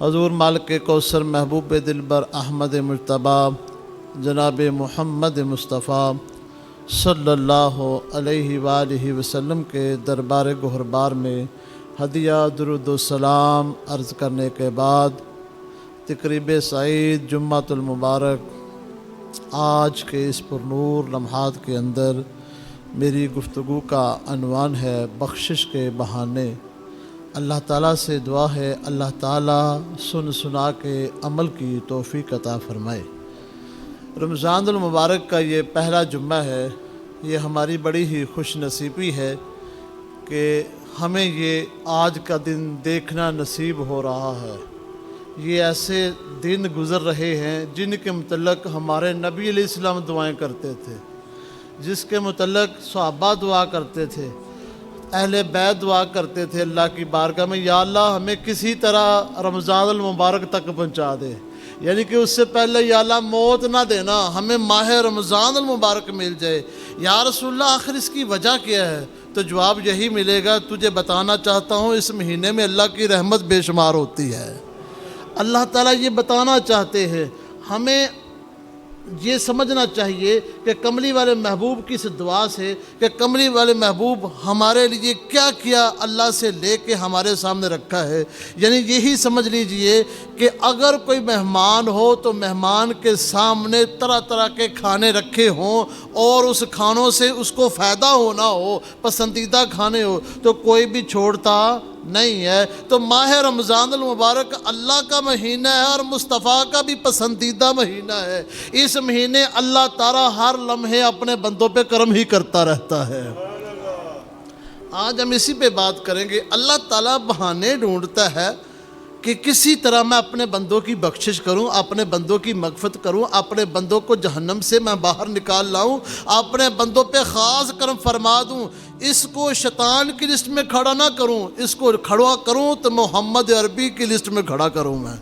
حضور مالک کوثر محبوب دلبر احمد مجتبیٰ جناب محمد مصطفیٰ صلی اللہ علیہ وآلہ وسلم کے دربار گہربار میں ہدیہ درود و سلام عرض کرنے کے بعد تقریب سعید جمعۃ المبارک آج کے اس پرنور لمحات کے اندر میری گفتگو کا عنوان ہے بخشش کے بہانے۔ اللہ تعالیٰ سے دعا ہے اللہ تعالیٰ سن سنا کے عمل کی توفیق عطا فرمائے۔ رمضان المبارک کا یہ پہلا جمعہ ہے، یہ ہماری بڑی ہی خوش نصیبی ہے کہ ہمیں یہ آج کا دن دیکھنا نصیب ہو رہا ہے۔ یہ ایسے دن گزر رہے ہیں جن کے متعلق ہمارے نبی علیہ السلام دعائیں کرتے تھے، جس کے متعلق صحابہ دعا کرتے تھے، اہل بیت دعا کرتے تھے اللہ کی بارگاہ میں، یا اللہ ہمیں کسی طرح رمضان المبارک تک پہنچا دے، یعنی کہ اس سے پہلے یا اللہ موت نہ دینا، ہمیں ماہ رمضان المبارک مل جائے۔ یا رسول اللہ آخر اس کی وجہ کیا ہے؟ تو جواب یہی ملے گا، تجھے بتانا چاہتا ہوں اس مہینے میں اللہ کی رحمت بے شمار ہوتی ہے۔ اللہ تعالیٰ یہ بتانا چاہتے ہیں، ہمیں یہ سمجھنا چاہیے کہ کملی والے محبوب کی اس دعا سے کہ کملی والے محبوب ہمارے لیے کیا کیا اللہ سے لے کے ہمارے سامنے رکھا ہے۔ یعنی یہی سمجھ لیجئے کہ اگر کوئی مہمان ہو تو مہمان کے سامنے طرح طرح کے کھانے رکھے ہوں اور اس کھانوں سے اس کو فائدہ ہونا ہو، پسندیدہ کھانے ہو، تو کوئی بھی چھوڑتا نہیں ہے۔ تو ماہ رمضان المبارک اللہ کا مہینہ ہے اور مصطفیٰ کا بھی پسندیدہ مہینہ ہے۔ اس مہینے اللہ تعالیٰ ہر لمحے اپنے بندوں پہ کرم ہی کرتا رہتا ہے۔ آج ہم اسی پہ بات کریں گے۔ اللہ تعالیٰ بہانے ڈھونڈتا ہے کہ کسی طرح میں اپنے بندوں کی بخشش کروں، اپنے بندوں کی مغفرت کروں، اپنے بندوں کو جہنم سے میں باہر نکال لاؤں، اپنے بندوں پہ خاص کرم فرما دوں۔ اس کو شیطان کی لسٹ میں کھڑا نہ کروں، اس کو کھڑا کروں تو محمد عربی کی لسٹ میں کھڑا کروں۔ میں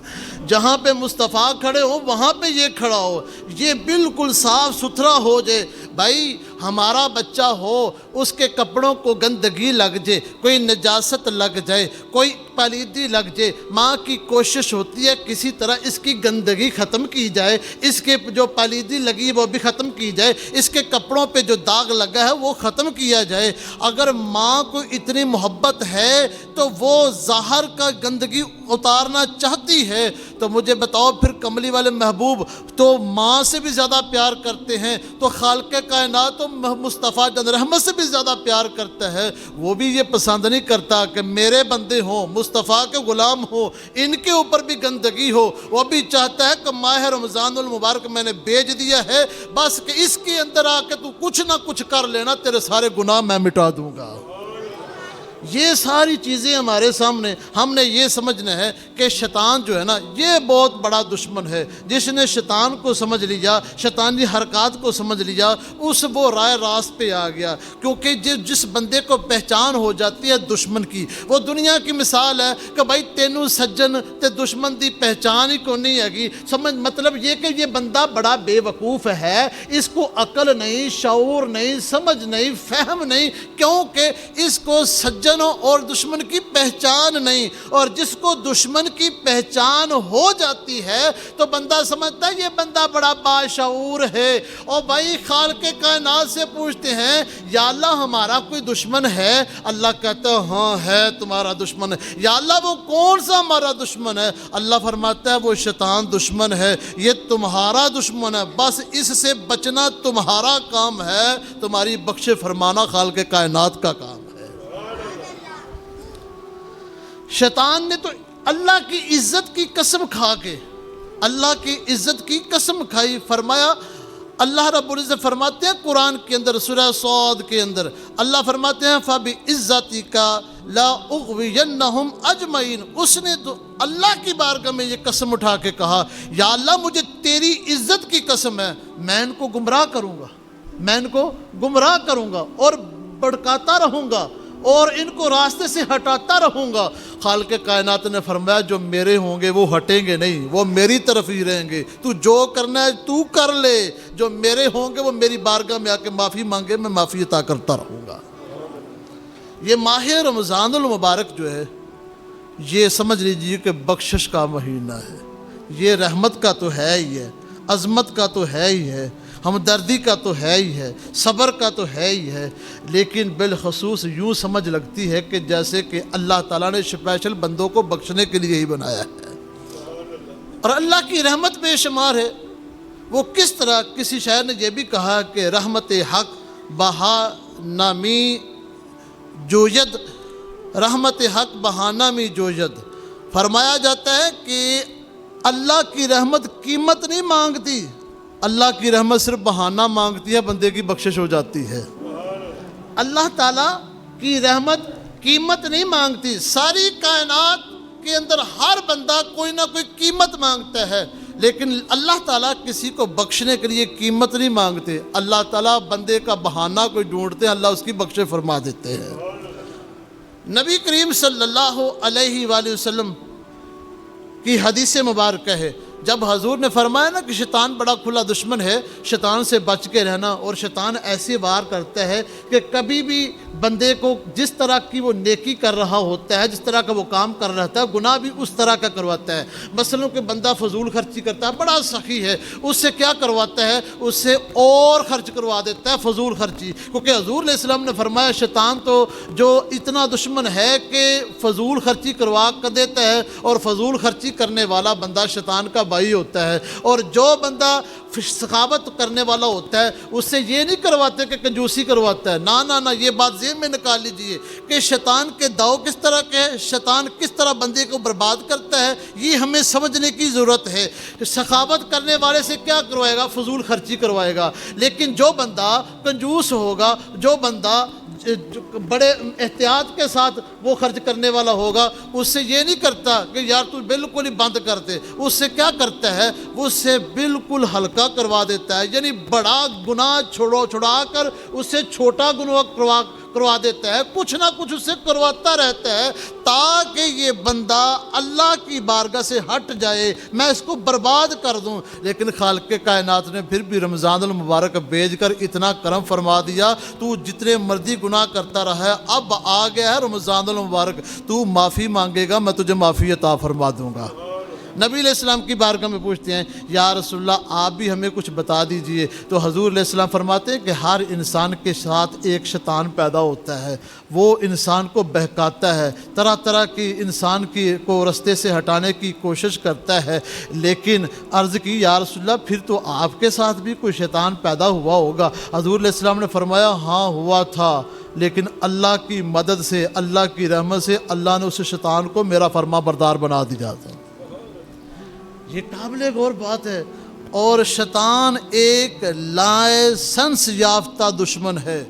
جہاں پہ مصطفیٰ کھڑے ہو وہاں پہ یہ کھڑا ہو، یہ بالکل صاف ستھرا ہو جائے۔ بھائی ہمارا بچہ ہو، اس کے کپڑوں کو گندگی لگ جائے، کوئی نجاست لگ جائے، کوئی پلیدی لگ جائے، ماں کی کوشش ہوتی ہے کسی طرح اس کی گندگی ختم کی جائے، اس کے جو پلیدی لگی وہ بھی ختم کی جائے، اس کے کپڑوں پہ جو داغ لگا ہے وہ ختم کیا جائے۔ اگر ماں کو اتنی محبت ہے تو وہ ظاہر کا گندگی اتارنا چاہتی ہے، تو مجھے بتاؤ پھر کملی والے محبوب تو ماں سے بھی زیادہ پیار کرتے ہیں، تو خالق کائنات تو مصطفیٰ جان رحمت سے بھی زیادہ پیار کرتا ہے۔ وہ بھی یہ پسند نہیں کرتا کہ میرے بندے ہوں، مصطفیٰ کے غلام ہوں، ان کے اوپر بھی گندگی ہو۔ وہ بھی چاہتا ہے کہ ماہ رمضان المبارک میں نے بھیج دیا ہے، بس کہ اس کے اندر آ کے تو کچھ نہ کچھ کر لینا، تیرے سارے گناہ میں مٹا دوں گا۔ یہ ساری چیزیں ہمارے سامنے، ہم نے یہ سمجھنا ہے کہ شیطان جو ہے نا یہ بہت بڑا دشمن ہے۔ جس نے شیطان کو سمجھ لیا، شیطانی حرکات کو سمجھ لیا، اس وہ رائے راست پہ آ گیا، کیونکہ جس بندے کو پہچان ہو جاتی ہے دشمن کی، وہ دنیا کی مثال ہے کہ بھائی تینوں سجن تے دشمن دی پہچان ہی کو نہیں ہے۔ سمجھ مطلب یہ کہ یہ بندہ بڑا بے وقوف ہے، اس کو عقل نہیں، شعور نہیں، سمجھ نہیں، فہم نہیں، کیونکہ اس کو سجن اور دشمن کی پہچان نہیں۔ اور جس کو دشمن کی پہچان ہو جاتی ہے تو بندہ سمجھتا ہے یہ بندہ بڑا باشعور ہے۔ اور بھائی خالق کائنات سے پوچھتے ہیں یا اللہ ہمارا کوئی دشمن ہے؟ اللہ کہتا ہے ہاں ہے تمہارا دشمن ہے۔ یا اللہ وہ کون سا ہمارا دشمن ہے؟ اللہ فرماتا ہے وہ شیطان دشمن ہے، یہ تمہارا دشمن ہے، بس اس سے بچنا تمہارا کام ہے، تمہاری بخش فرمانا خالق کائنات کا کام ہے۔ شیطان نے تو اللہ کی عزت کی قسم کھا کے، اللہ کی عزت کی قسم کھائی، فرمایا اللہ رب العزت فرماتے ہیں قرآن کے اندر سورہ صاد کے اندر اللہ فرماتے ہیں فَبِعِزَّتِكَ لَا أُغْوِيَنَّهُمْ أَجْمَعِينَ۔ اس نے تو اللہ کی بارگاہ میں یہ قسم اٹھا کے کہا یا اللہ مجھے تیری عزت کی قسم ہے، میں ان کو گمراہ کروں گا، میں ان کو گمراہ کروں گا اور بھڑکاتا رہوں گا اور ان کو راستے سے ہٹاتا رہوں گا۔ خالق کائنات نے فرمایا جو میرے ہوں گے وہ ہٹیں گے نہیں، وہ میری طرف ہی رہیں گے، تو جو کرنا ہے تو کر لے، جو میرے ہوں گے وہ میری بارگاہ میں آ کے معافی مانگے، میں معافی عطا کرتا رہوں گا۔ یہ ماہ رمضان المبارک جو ہے یہ سمجھ لیجیے کہ بخشش کا مہینہ ہے، یہ رحمت کا تو ہے ہی ہے، عظمت کا تو ہے ہی ہے، ہمدردی کا تو ہے ہی ہے، صبر کا تو ہے ہی ہے، لیکن بالخصوص یوں سمجھ لگتی ہے کہ جیسے کہ اللہ تعالیٰ نے اسپیشل بندوں کو بخشنے کے لیے ہی بنایا ہے، اور اللہ کی رحمت بے شمار ہے۔ وہ کس طرح، کسی شاعر نے یہ بھی کہا کہ رحمت حق بہا نامی جوید، رحمت حق بہانہ میں جوید، فرمایا جاتا ہے کہ اللہ کی رحمت قیمت نہیں مانگتی، اللہ کی رحمت صرف بہانہ مانگتی ہے، بندے کی بخشش ہو جاتی ہے۔ اللہ تعالیٰ کی رحمت قیمت نہیں مانگتی، ساری کائنات کے اندر ہر بندہ کوئی نہ کوئی قیمت مانگتا ہے، لیکن اللہ تعالیٰ کسی کو بخشنے کے لیے قیمت نہیں مانگتے، اللہ تعالیٰ بندے کا بہانہ کوئی ڈھونڈتے ہیں، اللہ اس کی بخشش فرما دیتے ہیں۔ نبی کریم صلی اللہ علیہ وآلہ وسلم کی حدیث مبارکہ ہے، جب حضور نے فرمایا نا کہ شیطان بڑا کھلا دشمن ہے، شیطان سے بچ کے رہنا، اور شیطان ایسی وار کرتا ہے کہ کبھی بھی بندے کو جس طرح کی وہ نیکی کر رہا ہوتا ہے، جس طرح کا وہ کام کر رہا ہوتا ہے، گناہ بھی اس طرح کا کرواتا ہے۔ مثلا کہ بندہ فضول خرچی کرتا ہے، بڑا سخی ہے، اس سے کیا کرواتا ہے، اس سے اور خرچ کروا دیتا ہے، فضول خرچی، کیونکہ حضور علیہ السلام نے فرمایا شیطان تو جو اتنا دشمن ہے کہ فضول خرچی کروا کر دیتا ہے، اور فضول خرچی کرنے والا بندہ شیطان کا بھائی ہوتا ہے، اور جو بندہ سخاوت کرنے والا ہوتا ہے اس سے یہ نہیں کرواتے کہ کنجوسی کرواتا ہے، نہ یہ بات ذہن میں نکال لیجئے کہ شیطان کے داؤ کس طرح کے ہے، شیطان کس طرح بندے کو برباد کرتا ہے، یہ ہمیں سمجھنے کی ضرورت ہے۔ سخاوت کرنے والے سے کیا کروائے گا، فضول خرچی کروائے گا، لیکن جو بندہ کنجوس ہوگا، جو بندہ بڑے احتیاط کے ساتھ وہ خرچ کرنے والا ہوگا، اس سے یہ نہیں کرتا کہ یار تو بالکل ہی بند کر دے، اس سے کیا کرتا ہے، وہ اس سے بالکل ہلکا کروا دیتا ہے، یعنی بڑا گناہ چھڑا کر اس سے چھوٹا گناہ کروا دیتا ہے، کچھ نہ کچھ اس سے کرواتا رہتا ہے تاکہ یہ بندہ اللہ کی بارگاہ سے ہٹ جائے، میں اس کو برباد کر دوں۔ لیکن خالق کائنات نے پھر بھی رمضان المبارک بھیج کر اتنا کرم فرما دیا، تو جتنے مرضی گناہ کرتا رہا ہے، اب آ گیا ہے رمضان المبارک، تو معافی مانگے گا میں تجھے معافی عطا فرما دوں گا۔ نبی علیہ السلام کی بارگاہ میں پوچھتے ہیں یا رسول اللہ آپ بھی ہمیں کچھ بتا دیجئے، تو حضور علیہ السلام فرماتے ہیں کہ ہر انسان کے ساتھ ایک شیطان پیدا ہوتا ہے، وہ انسان کو بہکاتا ہے، طرح طرح کی انسان کو رستے سے ہٹانے کی کوشش کرتا ہے، لیکن عرض کی یا رسول اللہ پھر تو آپ کے ساتھ بھی کوئی شیطان پیدا ہوا ہوگا؟ حضور علیہ السلام نے فرمایا ہاں ہوا تھا، لیکن اللہ کی مدد سے، اللہ کی رحمت سے اللہ نے اس شیطان کو میرا فرما بردار بنا دیا تھا۔ یہ قابل غور بات ہے، اور شیطان ایک لائسنس یافتہ دشمن ہے،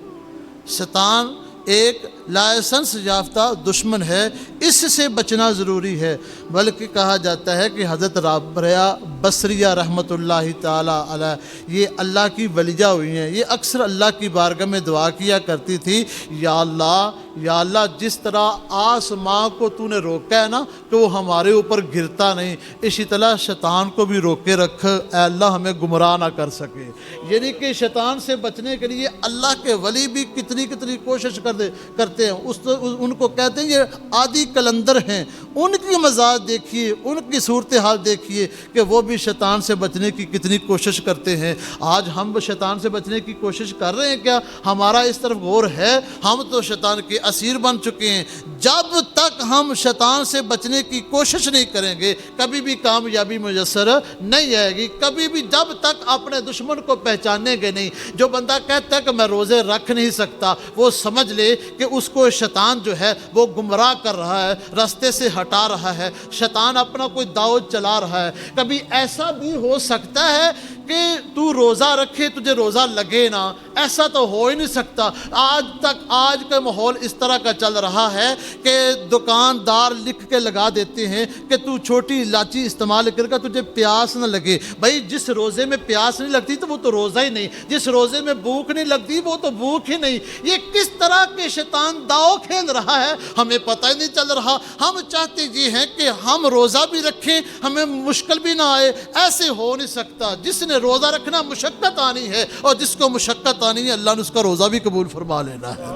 شیطان ایک لائسنس یافتہ دشمن ہے، اس سے بچنا ضروری ہے۔ بلکہ کہا جاتا ہے کہ حضرت رابعہ بصریہ رحمۃ اللہ تعالی علیہ یہ اللہ کی ولیجہ ہوئی ہیں، یہ اکثر اللہ کی بارگاہ میں دعا کیا کرتی تھی، یا اللہ جس طرح آسمان کو تو نے روکا ہے نا کہ وہ ہمارے اوپر گرتا نہیں، اسی طرح شیطان کو بھی روکے رکھ، اے اللہ ہمیں گمراہ نہ کر سکے۔ یعنی کہ شیطان سے بچنے کے لیے اللہ کے ولی بھی کتنی کوشش کرتے ہیں، ان کو کہتے ہیں یہ عادی کلندر ہیں، ان کی مزاج دیکھیے، ان کی صورتحال دیکھیے کہ وہ بھی شیطان سے بچنے کی کتنی کوشش کرتے ہیں۔ آج ہم شیطان سے بچنے کی کوشش کر رہے ہیں کیا؟ ہمارا اس طرف غور ہے؟ ہم تو شیطان کے اسیر بن چکے ہیں۔ جب تک ہم شیطان سے بچنے کی کوشش نہیں کریں گے کبھی بھی کامیابی میسر نہیں آئے گی، کبھی بھی جب تک اپنے دشمن کو پہچانیں گے نہیں۔ جو بندہ کہتا ہے کہ میں روزے رکھ نہیں سکتا، وہ سمجھ لے کہ اس کو شیطان جو ہے وہ گمراہ کر رہا ہے، راستے سے ہٹا رہا ہے، شیطان اپنا کوئی داؤ چلا رہا ہے۔ کبھی ایسا بھی ہو سکتا ہے کہ تو روزہ رکھے تجھے روزہ لگے نا، ایسا تو ہو ہی نہیں سکتا۔ آج کا ماحول اس طرح کا چل رہا ہے کہ دکاندار لکھ کے لگا دیتے ہیں کہ تو چھوٹی الائچی استعمال کر کے تجھے پیاس نہ لگے۔ بھائی جس روزے میں پیاس نہیں لگتی تو وہ تو روزہ ہی نہیں، جس روزے میں بھوک نہیں لگتی وہ تو بھوک ہی نہیں۔ یہ کس طرح کے شیطان داؤ کھیل رہا ہے ہمیں پتہ ہی نہیں چل رہا۔ ہم چاہتے یہ ہیں کہ ہم روزہ بھی رکھیں، ہمیں مشکل بھی نہ آئے، ایسے ہو نہیں سکتا۔ جس نے روزہ رکھنا مشقت آنی ہے، اور جس کو مشقت آنی ہے اللہ نے اس کا روزہ بھی قبول فرما لینا ہے۔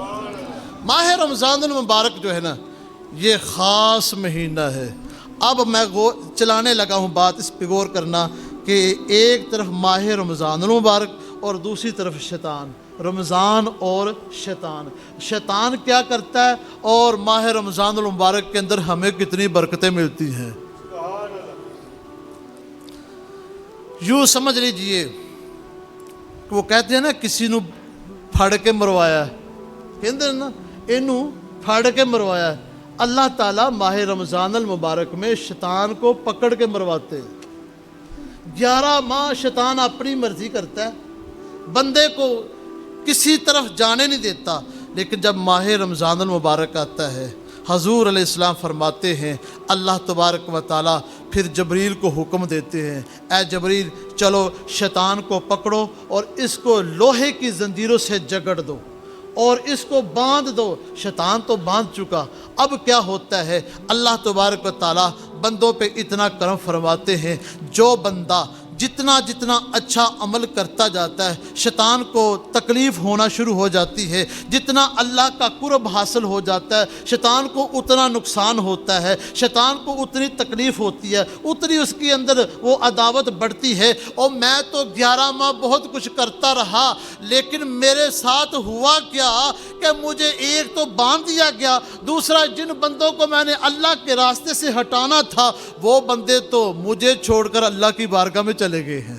ماہ رمضان المبارک جو ہے نا، یہ خاص مہینہ ہے۔ اب میں چلانے لگا ہوں بات، اس پہ غور کرنا کہ ایک طرف ماہ رمضان المبارک اور دوسری طرف شیطان، رمضان اور شیطان۔ شیطان کیا کرتا ہے اور ماہ رمضان المبارک کے اندر ہمیں کتنی برکتیں ملتی ہیں۔ یوں سمجھ لیجئے کہ وہ کہتے ہیں نا کسی نو پھڑ کے مروایا ہے، کہتے ہیں نا اینو پھڑ کے مروایا ہے۔ اللہ تعالیٰ ماہ رمضان المبارک میں شیطان کو پکڑ کے مرواتے ہیں۔ 11 ماہ شیطان اپنی مرضی کرتا ہے، بندے کو کسی طرف جانے نہیں دیتا، لیکن جب ماہ رمضان المبارک آتا ہے حضور علیہ السلام فرماتے ہیں اللہ تبارک و تعالیٰ پھر جبریل کو حکم دیتے ہیں، اے جبریل چلو شیطان کو پکڑو اور اس کو لوہے کی زنجیروں سے جگڑ دو اور اس کو باندھ دو۔ شیطان تو باندھ چکا، اب کیا ہوتا ہے؟ اللہ تبارک و تعالیٰ بندوں پہ اتنا کرم فرماتے ہیں، جو بندہ جتنا جتنا اچھا عمل کرتا جاتا ہے شیطان کو تکلیف ہونا شروع ہو جاتی ہے، جتنا اللہ کا قرب حاصل ہو جاتا ہے شیطان کو اتنا نقصان ہوتا ہے، شیطان کو اتنی تکلیف ہوتی ہے، اتنی اس کے اندر وہ عداوت بڑھتی ہے۔ اور میں تو 11 ماہ بہت کچھ کرتا رہا، لیکن میرے ساتھ ہوا کیا کہ مجھے ایک تو باندھ دیا گیا، دوسرا جن بندوں کو میں نے اللہ کے راستے سے ہٹانا تھا وہ بندے تو مجھے چھوڑ کر اللہ کی بارگاہ میں چلے گئے ہیں۔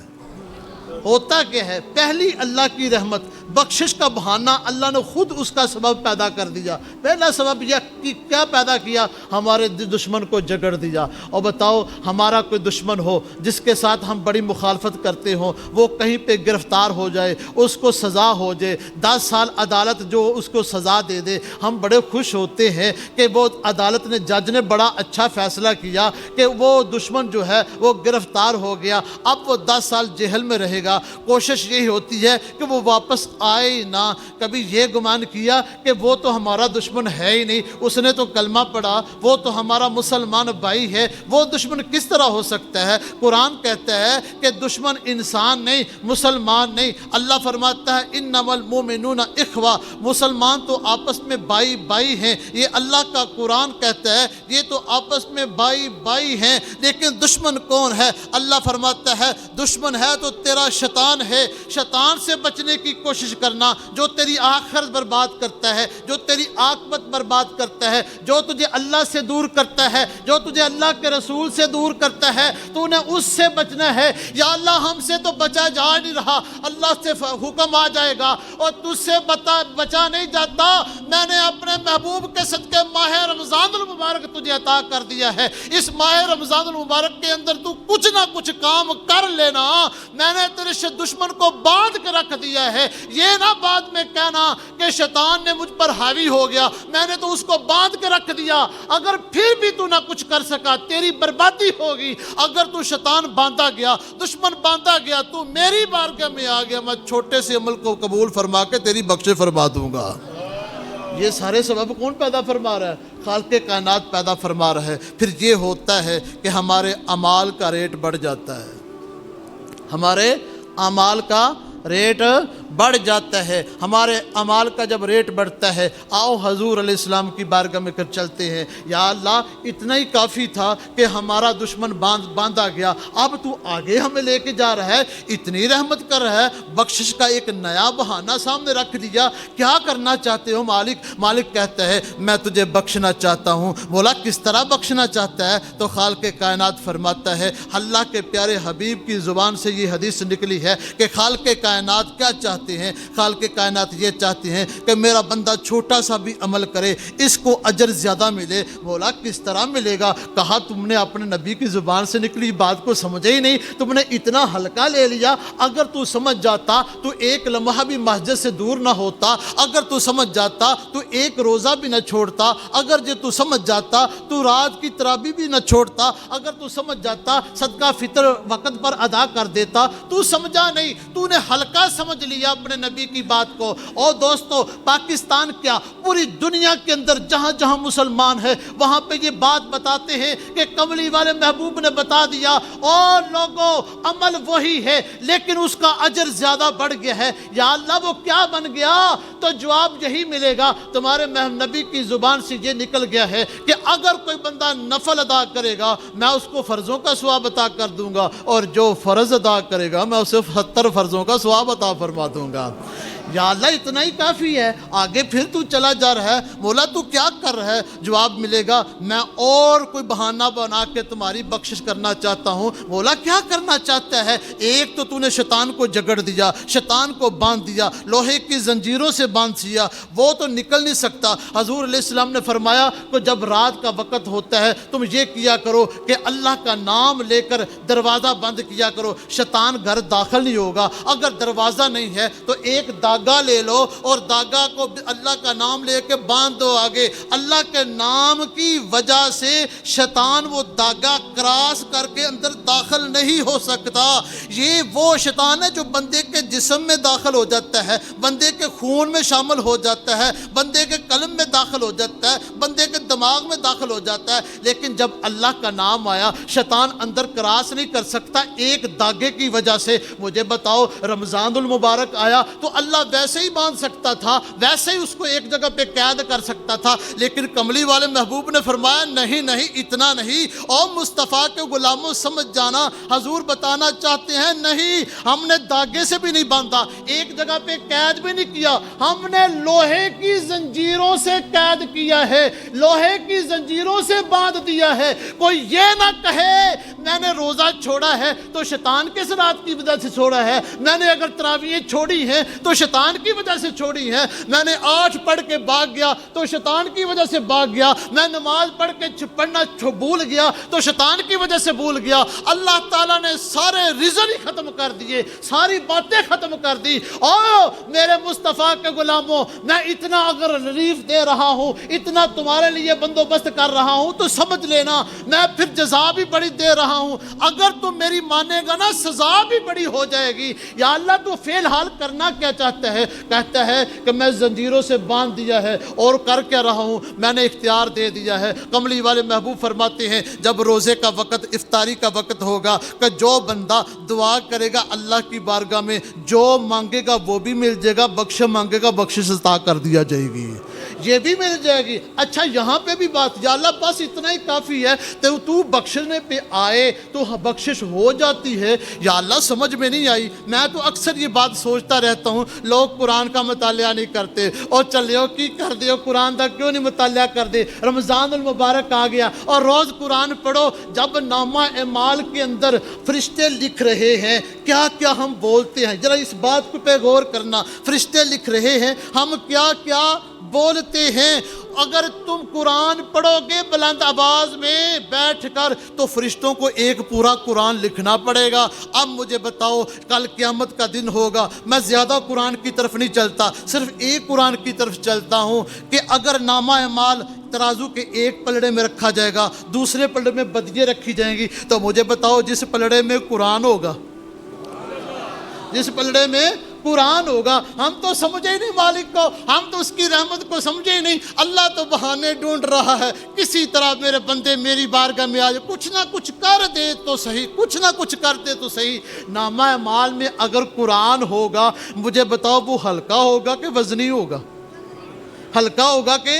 ہوتا کیا ہے؟ پہلی اللہ کی رحمت، بخشش کا بہانہ اللہ نے خود اس کا سبب پیدا کر دیا۔ پہلا سبب یہ کہ کیا پیدا کیا؟ ہمارے دشمن کو جگڑ دیا۔ اور بتاؤ ہمارا کوئی دشمن ہو جس کے ساتھ ہم بڑی مخالفت کرتے ہوں، وہ کہیں پہ گرفتار ہو جائے، اس کو سزا ہو جائے، 10 سال عدالت جو اس کو سزا دے دے، ہم بڑے خوش ہوتے ہیں کہ وہ عدالت نے، جج نے بڑا اچھا فیصلہ کیا کہ وہ دشمن جو ہے وہ گرفتار ہو گیا، اب وہ 10 سال جیل میں رہے گا۔ کوشش یہی ہوتی ہے کہ وہ واپس آئے ہی نہ۔ کبھی یہ گمان کیا کہ وہ تو ہمارا دشمن ہے ہی نہیں، اس نے تو کلمہ پڑھا، وہ تو ہمارا مسلمان بھائی ہے، وہ دشمن کس طرح ہو سکتا ہے؟ قرآن کہتا ہے کہ دشمن انسان نہیں، مسلمان نہیں۔ اللہ فرماتا ہے انما المؤمنون اخوہ، مسلمان تو آپس میں بھائی بھائی ہیں، یہ اللہ کا قرآن کہتا ہے یہ تو آپس میں بھائی بھائی ہیں۔ لیکن دشمن کون ہے؟ اللہ فرماتا ہے دشمن ہے تو تیرا شیطان ہے۔ شیطان سے بچنے کی کوشش کرنا، جو تیری آخرت برباد کرتا ہے، جو تیری عاقبت برباد کرتا ہے، جو تجھے اللہ سے دور کرتا ہے، جو تجھے اللہ کے رسول سے دور کرتا ہے، تو نے اس سے بچنا ہے۔ یا اللہ ہم سے تو بچا جا نہیں رہا، اللہ سے حکم آ جائے گا اور تجھ سے بچا نہیں جاتا۔ میں نے اپنے محبوب کے صدقے ماہ رمضان المبارک تجھے عطا کر دیا ہے، اس ماہ رمضان المبارک کے اندر تو کچھ نہ کچھ کام کر لینا، میں نے تیرے دشمن کو باندھ کے رکھ دیا ہے۔ یہ نہ بعد میں کہنا کہ شیطان نے مجھ پر حاوی ہو گیا، میں نے تو اس کو باندھ کے رکھ دیا۔ اگر پھر بھی تو نہ کچھ کر سکا تیری بربادی ہوگی۔ اگر تو شیطان باندھا گیا، دشمن باندھا گیا، تو میری بارگاہ میں آ گیا، میں چھوٹے سے عمل کو قبول فرما کے تیری بخشش فرما دوں گا۔ یہ سارے سبب کون پیدا فرما رہا ہے؟ خالق کائنات پیدا فرما رہا ہے۔ پھر یہ ہوتا ہے کہ ہمارے اعمال کا ریٹ بڑھ جاتا ہے، ہمارے اعمال کا ریٹ بڑھ جاتا ہے۔ ہمارے اعمال کا جب ریٹ بڑھتا ہے، آؤ حضور علیہ السلام کی بارگاہ میں کر چلتے ہیں، یا اللہ اتنا ہی کافی تھا کہ ہمارا دشمن باندھا گیا، اب تو آگے ہمیں لے کے جا رہا ہے، اتنی رحمت کر رہا ہے، بخشش کا ایک نیا بہانہ سامنے رکھ دیا، کیا کرنا چاہتے ہو مالک؟ مالک کہتا ہے میں تجھے بخشنا چاہتا ہوں۔ بولا کس طرح بخشنا چاہتا ہے؟ تو خالق کائنات فرماتا ہے، اللہ کے پیارے حبیب کی زبان سے یہ حدیث نکلی ہے کہ خالق کائنات کیا چاہتے ہیں؟ خالق کائنات یہ چاہتے ہیں کہ میرا بندہ چھوٹا سا بھی عمل کرے، اس کو اجر زیادہ ملے۔ بولا کس طرح ملے گا؟ کہا تم نے اپنے نبی کی زبان سے نکلی بات کو سمجھے ہی نہیں، تم نے اتنا ہلکا لے لیا۔ اگر تو سمجھ جاتا تو ایک لمحہ بھی مسجد سے دور نہ ہوتا، اگر تو سمجھ جاتا تو ایک روزہ بھی نہ چھوڑتا، اگر جو تو سمجھ جاتا تو رات کی تراویح بھی نہ چھوڑتا، اگر تو سمجھ جاتا صدقہ فطر وقت پر ادا کر دیتا۔ تو سمجھا نہیں، تو نے ہلکا سمجھ لیا۔ دیا اپنے نبی کی بات کو۔ اور دوستو پاکستان کیا پوری دنیا کے اندر جہاں جہاں مسلمان ہے وہاں پہ یہ بات بتاتے ہیں کہ کملی والے محبوب نے بتا دیا، اور لوگوں عمل وہی ہے لیکن اس کا اجر زیادہ بڑھ گیا ہے۔ یا اللہ وہ کیا بن گیا؟ تو جواب یہی ملے گا، تمہارے نبی کی زبان سے یہ نکل گیا ہے کہ اگر کوئی بندہ نفل ادا کرے گا میں اس کو فرضوں کا ثواب عطا کر دوں گا، اور جو فرض ادا کرے گا میں اسے 70 فرضوں کا ثواب عطا فرما دوں گا۔ یا اللہ اتنا ہی کافی ہے، آگے پھر تو چلا جا رہا ہے، مولا تو کیا کر رہا ہے؟ جواب ملے گا میں اور کوئی بہانہ بنا کے تمہاری بخشش کرنا چاہتا ہوں۔ مولا کیا کرنا چاہتا ہے؟ ایک تو نے شیطان کو جگڑ دیا، شیطان کو باندھ دیا، لوہے کی زنجیروں سے باندھ دیا، وہ تو نکل نہیں سکتا۔ حضور علیہ السلام نے فرمایا کہ جب رات کا وقت ہوتا ہے تم یہ کیا کرو کہ اللہ کا نام لے کر دروازہ بند کیا کرو، شیطان گھر داخل نہیں ہوگا۔ اگر دروازہ نہیں ہے تو ایک داغا لے لو اور داغا کو اللہ کا نام لے کے باندھ دو آگے۔ اللہ کے نام کی وجہ سے شیطان وہ داغا کراس کر کے اندر داخل نہیں ہو سکتا۔ یہ وہ شیطان ہے جو بندے کے جسم میں داخل ہو جاتا ہے، بندے کے خون میں شامل ہو جاتا ہے، بندے کے قلب میں داخل ہو جاتا ہے، بندے کے دماغ میں داخل ہو جاتا ہے، لیکن جب اللہ کا نام آیا شیطان اندر کراس نہیں کر سکتا ایک داغے کی وجہ سے۔ مجھے بتاؤ رمضان المبارک آیا تو اللہ ویسے ہی باندھ سکتا تھا، ویسے ہی اس کو ایک جگہ پہ قید کر سکتا تھا، لیکن کملی والے محبوب نے فرمایا نہیں نہیں اتنا نہیں، اور مصطفیٰ کے غلاموں سمجھ جانا، حضور بتانا چاہتے ہیں نہیں ہم نے داغے سے بھی نہیں باندھا، ایک جگہ پہ قید بھی نہیں کیا، ہم نے لوہے کی زنجیروں سے قید کیا ہے، لوہے کی زنجیروں سے باندھ دیا ہے۔ کوئی یہ نہ کہے میں نے روزہ چھوڑا ہے تو شیطان کس رات کی وجہ سے چھوڑا ہے، میں نے اگر تراویحیں چھوڑی ہیں تو شیطان کی وجہ سے چھوڑی ہیں، میں نے 8 پڑھ کے بھاگ گیا تو شیطان کی وجہ سے بھاگ گیا، میں نماز پڑھ کے پڑھنا بھول گیا تو شیطان کی وجہ سے بھول گیا۔ اللہ تعالیٰ نے سارے ریزن ہی ختم کر دیے، ساری باتیں ختم کر دی۔ اور میرے مصطفیٰ کے غلاموں میں اتنا اگر ریلیف دے رہا ہوں، اتنا تمہارے لیے بندوبست کر رہا ہوں تو سمجھ لینا میں پھر جزا بھی بڑی دے رہا ہوں، اگر تم میری مانے گا نا سزا بھی بڑی ہو جائے گی۔ یا اللہ تو فی الحال کرنا کیا چاہتا ہے؟ کہتا ہے کہ میں زنجیروں سے باندھ دیا ہے اور کر کے رہا ہوں، میں نے اختیار دے دیا ہے۔ کملی والے محبوب فرماتے ہیں جب روزے کا وقت افطاری کا وقت ہوگا کہ جو بندہ دعا کرے گا اللہ کی بارگاہ میں جو مانگے گا وہ بھی مل جائے گا، بخش مانگے گا بخشش عطا کر دیا جائے گی، یہ بھی مل جائے گی۔ اچھا یہاں پہ بھی بات یا اللہ بس اتنا ہی کافی ہے تو بخشنے پہ آئے تو بخشش ہو جاتی ہے۔ یا اللہ سمجھ میں نہیں آئی، میں تو اکثر یہ بات سوچتا رہتا ہوں لوگ قرآن کا مطالعہ نہیں کرتے، اور چلے کی کر دے قرآن کا کیوں نہیں مطالعہ کر دے؟ رمضان المبارک آ گیا اور روز قرآن پڑھو، جب نامہ اعمال کے اندر فرشتے لکھ رہے ہیں کیا کیا ہم بولتے ہیں، ذرا اس بات پہ غور کرنا، فرشتے لکھ رہے ہیں ہم کیا کیا بولتے ہیں۔ اگر تم قرآن پڑھو گے بلند آواز میں بیٹھ کر تو فرشتوں کو ایک پورا قرآن لکھنا پڑے گا۔ اب مجھے بتاؤ کل قیامت کا دن ہوگا، میں زیادہ قرآن کی طرف نہیں چلتا، صرف ایک قرآن کی طرف چلتا ہوں کہ اگر نامہ اعمال ترازو کے ایک پلڑے میں رکھا جائے گا دوسرے پلڑے میں بدیے رکھی جائیں گی، تو مجھے بتاؤ جس پلڑے میں قرآن ہوگا، جس پلڑے میں قرآن ہوگا، ہم تو سمجھے ہی نہیں مالک کو، ہم تو اس کی رحمت کو سمجھے ہی نہیں۔ اللہ تو بہانے ڈھونڈ رہا ہے کسی طرح میرے بندے میری بارگاہ میں آ جائے، کچھ نہ کچھ کر دے تو صحیح، کچھ نہ کچھ کر دے تو صحیح۔ نامہ اعمال میں اگر قرآن ہوگا مجھے بتاؤ وہ ہلکا ہوگا کہ وزنی ہوگا؟ ہلکا ہوگا کہ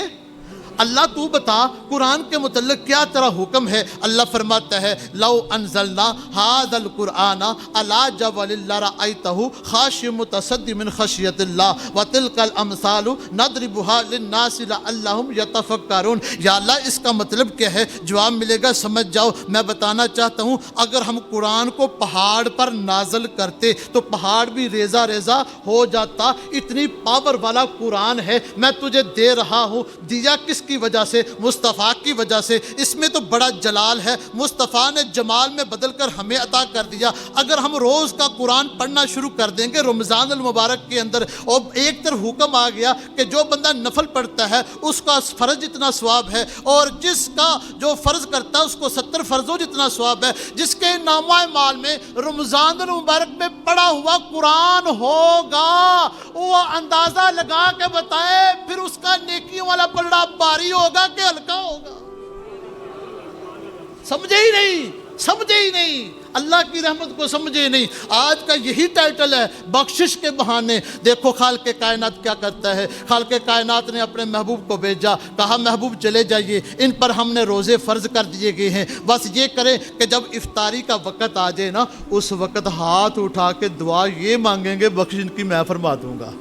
اللہ تو بتا قرآن کے متعلق کیا تیرا حکم ہے؟ اللہ فرماتا ہے لو انزلنا ھذا القرآن علی جبل لرأیتہ خاشعا متصدعا من خشیۃ اللہ وتلک الامثال نضربها للناس لعلہم یتفکرون۔ یا اللہ اس کا مطلب کیا ہے؟ جواب ملے گا سمجھ جاؤ، میں بتانا چاہتا ہوں اگر ہم قرآن کو پہاڑ پر نازل کرتے تو پہاڑ بھی ریزہ ریزہ ہو جاتا، اتنی پاور والا قرآن ہے میں تجھے دے رہا ہوں۔ دیا کس کس کی وجہ سے؟ مصطفیٰ کی وجہ سے۔ اس میں تو بڑا جلال ہے، مصطفیٰ نے جمال میں بدل کر ہمیں عطا کر دیا۔ اگر ہم روز کا قرآن پڑھنا شروع کر دیں گے رمضان المبارک کے اندر، اور ایک طرف حکم آ گیا کہ جو بندہ نفل پڑھتا ہے اس کا فرض جتنا ثواب ہے، اور جس کا جو فرض کرتا ہے اس کو 70 فرضوں جتنا ثواب ہے۔ جس کے نامہ اعمال میں رمضان المبارک میں پڑھا ہوا قرآن ہوگا، وہ اندازہ لگا کے بتائے پھر اس کا نیکیوں والا پلڑا بھاری ہوگا کہ ہلکا ہوگا؟ سمجھے ہی نہیں، سمجھے ہی نہیں، اللہ کی رحمت کو سمجھے نہیں۔ آج کا یہی ٹائٹل ہے، بخشش کے بہانے۔ دیکھو خالق کائنات کیا کرتا ہے۔ خالق کائنات نے اپنے محبوب کو بھیجا، کہا محبوب چلے جائیے، ان پر ہم نے روزے فرض کر دیے گئے ہیں، بس یہ کریں کہ جب افطاری کا وقت آ جائے نا، اس وقت ہاتھ اٹھا کے دعا یہ مانگیں گے، بخشش ان کی میں فرما دوں گا۔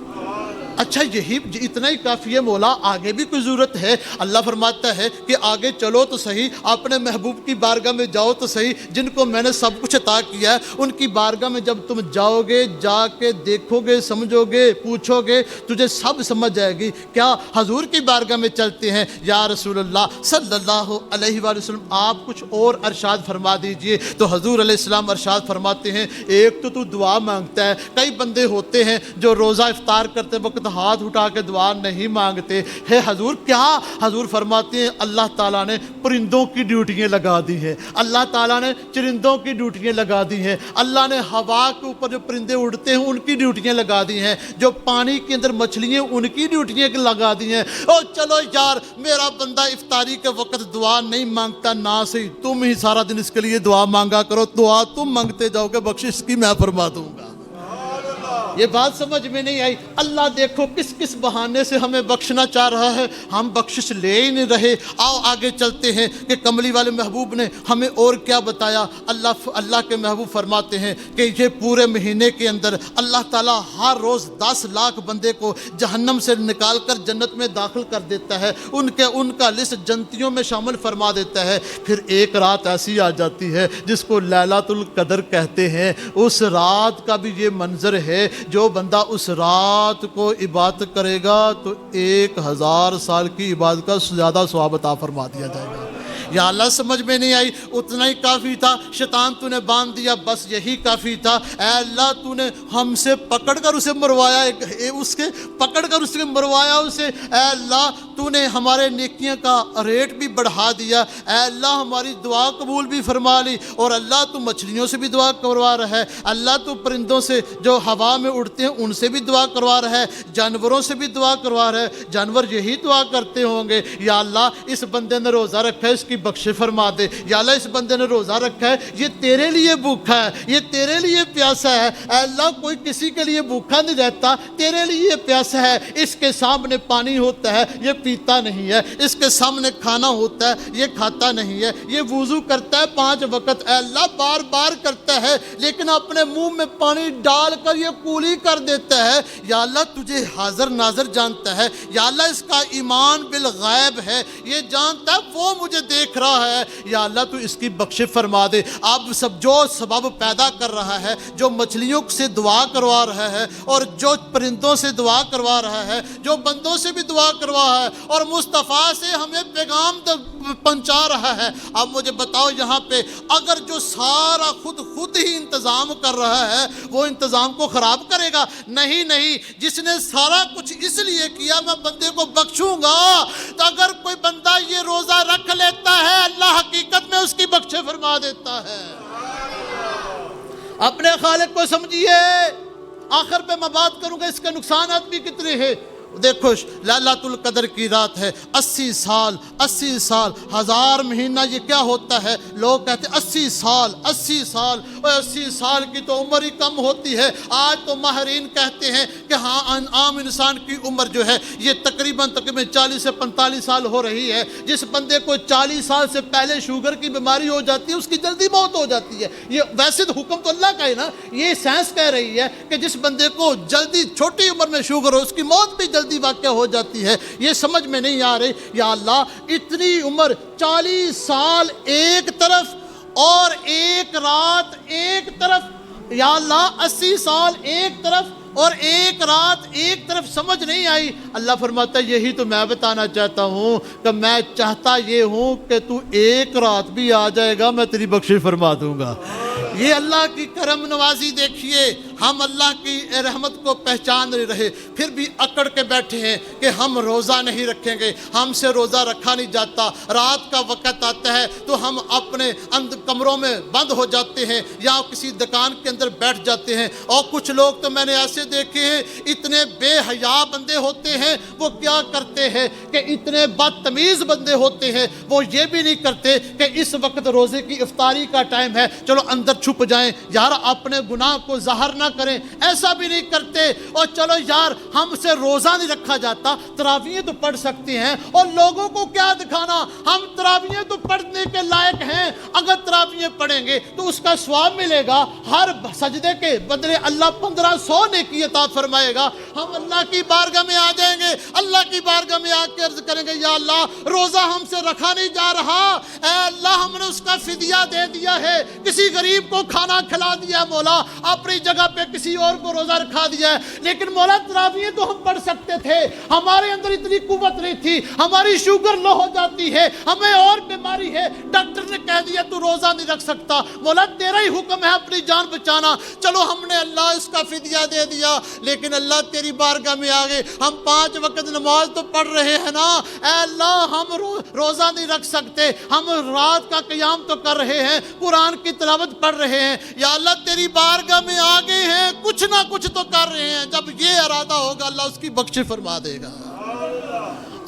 اچھا یہی اتنا ہی کافی ہے مولا، آگے بھی کوئی ضرورت ہے؟ اللہ فرماتا ہے کہ آگے چلو تو صحیح، اپنے محبوب کی بارگاہ میں جاؤ تو صحیح، جن کو میں نے سب کچھ عطا کیا ہے ان کی بارگاہ میں جب تم جاؤ گے، جا کے دیکھو گے، سمجھو گے، پوچھو گے، تجھے سب سمجھ جائے گی۔ کیا حضور کی بارگاہ میں چلتے ہیں؟ یا رسول اللہ صلی اللہ علیہ وآلہ وسلم آپ کچھ اور ارشاد فرما دیجئے۔ تو حضور علیہ السلام ارشاد فرماتے ہیں، ایک تو دعا مانگتا ہے، کئی بندے ہوتے ہیں جو روزہ افطار کرتے وقت ہاتھ اٹھا کے دعا نہیں مانگتے۔ ہے حضور کیا؟ حضور فرماتے ہیں اللہ تعالیٰ نے پرندوں کی ڈیوٹیاں لگا دی ہیں، اللہ تعالیٰ نے چرندوں کی ڈیوٹیاں لگا دی ہیں، اللہ نے ہوا کے اوپر جو پرندے اڑتے ہیں ان کی ڈیوٹیاں لگا دی ہیں، جو پانی کے اندر مچھلیاں ان کی ڈیوٹیاں لگا دی ہیں۔ اور چلو یار میرا بندہ افطاری کے وقت دعا نہیں مانگتا، نہ صحیح تم ہی سارا دن اس کے لیے دعا مانگا کرو، دعا تم مانگتے جاؤ گے، بخشش کی میں فرما دوں گا۔ یہ بات سمجھ میں نہیں آئی؟ اللہ دیکھو کس کس بہانے سے ہمیں بخشنا چاہ رہا ہے، ہم بخشش لے ہی نہیں رہے۔ آؤ آگے چلتے ہیں کہ کملی والے محبوب نے ہمیں اور کیا بتایا۔ اللہ کے محبوب فرماتے ہیں کہ یہ پورے مہینے کے اندر اللہ تعالیٰ ہر روز 10 لاکھ بندے کو جہنم سے نکال کر جنت میں داخل کر دیتا ہے، ان کا لسٹ جنتیوں میں شامل فرما دیتا ہے۔ پھر ایک رات ایسی آ جاتی ہے جس کو لیلۃ القدر کہتے ہیں، اس رات کا بھی یہ منظر ہے، جو بندہ اس رات کو عبادت کرے گا تو 1000 سال کی عبادت کا زیادہ ثواب عطا فرما دیا جائے گا۔ یا اللہ سمجھ میں نہیں آئی؟ اتنا ہی کافی تھا، شیطان تو نے باندھ دیا، بس یہی کافی تھا۔ اے اللہ تو نے ہم سے پکڑ کر اسے مروایا، اسے مروایا اسے۔ اے اللہ تو نے ہمارے نیکیاں کا ریٹ بھی بڑھا دیا، اے اللہ ہماری دعا قبول بھی فرما لی۔ اور اللہ تو مچھلیوں سے بھی دعا کروا رہا ہے، اللہ تو پرندوں سے جو ہوا میں اڑتے ہیں ان سے بھی دعا کروا رہا ہے، جانوروں سے بھی دعا کروا رہا ہے، جانور یہی دعا کرتے ہوں گے۔ یا اللہ اس بندے نے روزہ رکھا ہے، اس کی بخش فرما دے۔ یا اللہ اس بندے نے روزہ رکھا ہے، یہ تیرے لیے بھوکا ہے، یہ تیرے لیے پیاسا ہے۔ اے اللہ کوئی کسی کے لیے بھوکا نہیں رہتا، تیرے لیے پیاسا ہے۔ اس کے سامنے پانی ہوتا ہے یہ پیتا نہیں ہے، اس کے سامنے کھانا ہوتا ہے یہ کھاتا نہیں ہے، یہ وضو کرتا ہے 5 وقت، اے اللہ بار بار کرتا ہے لیکن اپنے منہ میں پانی ڈال کر یہ کولی کر دیتا ہے۔ یا اللہ تجھے حاضر ناظر جانتا ہے، یا اللہ اس کا ایمان بالغیب ہے، یہ جانتا ہے وہ مجھے دیکھ رہا ہے۔ یا اللہ تو اس کی بخش فرما دے۔ اب سب جو سبب پیدا کر رہا ہے، جو مچھلیوں سے دعا کروا رہا ہے، اور جو پرندوں سے دعا کروا رہا ہے، جو بندوں سے بھی دعا کروا ہے، اور مصطفیٰ سے ہمیں پیغام پہنچا رہا ہے۔ اب مجھے بتاؤ یہاں پہ اگر جو سارا خود ہی انتظام کر رہا ہے وہ انتظام کو خراب کرے گا؟ نہیں نہیں، جس نے سارا کچھ اس لیے کیا میں بندے کو بخشوں گا۔ تو اگر کوئی بندہ یہ روزہ رکھ لیتا ہے اللہ حقیقت میں اس کی بخش فرما دیتا ہے۔ اپنے خالق کو سمجھیے۔ آخر پہ میں بات کروں گا اس کے نقصانات بھی کتنے ہیں۔ دیکھو لیلۃ القدر کی رات ہے، 80 سال 1000 مہینہ، یہ کیا ہوتا ہے؟ لوگ کہتے ہیں 80 سال اور 80 سال کی تو عمر ہی کم ہوتی ہے۔ آج تو ماہرین کہتے ہیں کہ ہاں عام انسان کی عمر جو ہے یہ تقریباً 40 سے 45 سال ہو رہی ہے۔ جس بندے کو 40 سال سے پہلے شوگر کی بیماری ہو جاتی ہے اس کی جلدی موت ہو جاتی ہے۔ یہ ویسے تو حکم تو اللہ کا ہے نا، یہ سائنس کہہ رہی ہے کہ جس بندے کو جلدی چھوٹی عمر میں شوگر ہو اس کی موت بھی جلدی واقع ہو جاتی ہے۔ یہ سمجھ میں نہیں آ رہی۔ یا اللہ اتنی عمر، 40 سال ایک طرف اور ایک رات ایک طرف، یا اللہ 80 سال ایک طرف اور ایک رات ایک طرف سمجھ نہیں آئی، اللہ فرماتا ہے یہی تو میں بتانا چاہتا ہوں کہ میں چاہتا یہ ہوں کہ تو ایک رات بھی آ جائے گا میں تیری بخشش فرما دوں گا۔ یہ اللہ کی کرم نوازی دیکھیے، ہم اللہ کی رحمت کو پہچان نہیں رہے، پھر بھی اکڑ کے بیٹھے ہیں کہ ہم روزہ نہیں رکھیں گے، ہم سے روزہ رکھا نہیں جاتا۔ رات کا وقت آتا ہے تو ہم اپنے کمروں میں بند ہو جاتے ہیں یا کسی دکان کے اندر بیٹھ جاتے ہیں۔ اور کچھ لوگ تو میں نے ایسے دیکھے ہیں، اتنے بے حیا بندے ہوتے ہیں، وہ کیا کرتے ہیں کہ اتنے بدتمیز بندے ہوتے ہیں، وہ یہ بھی نہیں کرتے کہ اس وقت روزے کی افطاری کا ٹائم ہے، چلو اندر چھپ جائیں یار اپنے گناہ کو ظاہر نہ کریں، ایسا بھی نہیں کرتے۔ اور چلو یار ہم سے روزہ نہیں رکھا جاتا، تراویح تو پڑھ سکتے ہیں، اور لوگوں کو کیا دکھانا، ہم تراویح تو پڑھنے کے لائق ہیں، اگر تراویح پڑھیں گے تو اس کا ثواب ملے گا، ہر سجدے کے بدلے اللہ 1500 نیکی عطا فرمائے گا۔ ہم اللہ کی بارگاہ میں آ جائیں گے، اللہ کی بارگاہ میں آ کے عرض کریں گے یا اللہ روزہ ہم سے رکھا نہیں جا رہا، اے اللہ ہم نے اس کا فدیہ دے دیا ہے، کسی غریب کو کھانا کھلا دیا مولا، اپنی جگہ پہ کسی اور کو روزہ رکھا دیا ہے، لیکن مولا تراویح تو ہم پڑھ سکتے تھے، ہمارے اندر اتنی قوت نہیں تھی، ہماری شوگر لو ہو جاتی ہے، ہمیں اور بیماری ہے، ڈاکٹر نے کہہ دیا تو روزہ نہیں رکھ سکتا، مولا تیرا ہی حکم ہے اپنی جان بچانا، چلو ہم نے اللہ اس کا فدیہ دے دیا، لیکن اللہ تیری بارگاہ میں آگے ہم 5 وقت نماز تو پڑھ رہے ہیں نا، اے اللہ ہم روزہ نہیں رکھ سکتے، ہم رات کا قیام تو کر رہے ہیں، قرآن کی تلاوت پڑھ رہے ہیں، یا اللہ تیری بارگاہ میں آگے ہیں، کچھ نہ کچھ تو کر رہے ہیں، جب یہ ارادہ ہوگا اللہ اس کی بخشش فرما دے گا۔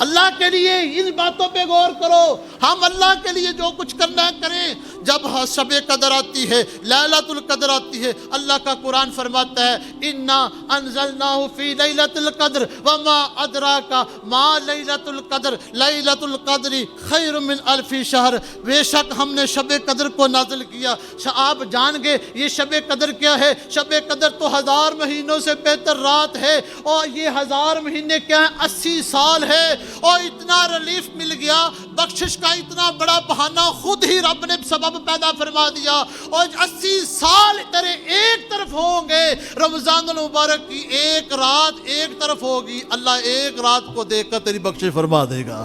اللہ کے لیے ان باتوں پہ غور کرو، ہم اللہ کے لیے جو کچھ کرنا ہے کریں۔ جب شب قدر آتی ہے، لیلۃ القدر آتی ہے، اللہ کا قرآن فرماتا ہے انا انزلناہ فی لیلۃ القدر وما ادراک ما لیلۃ القدر لیلۃ القدر خیر من الف شہر، بے شک ہم نے شب قدر کو نازل کیا۔ آپ جان گے یہ شب قدر کیا ہے؟ شب قدر تو 1000 مہینوں سے بہتر رات ہے، اور یہ 1000 مہینے کیا ہے؟ 80 سال ہے، اور اتنا ریلیف مل گیا، بخشش کا اتنا بڑا بہانہ خود ہی رب نے سبب پیدا فرما دیا، اور 80 سال تیرے ایک طرف ہوں گے، رمضان المبارک کی ایک رات ایک طرف ہوگی، اللہ ایک رات کو دیکھ کر تیری بخشش فرما دے گا۔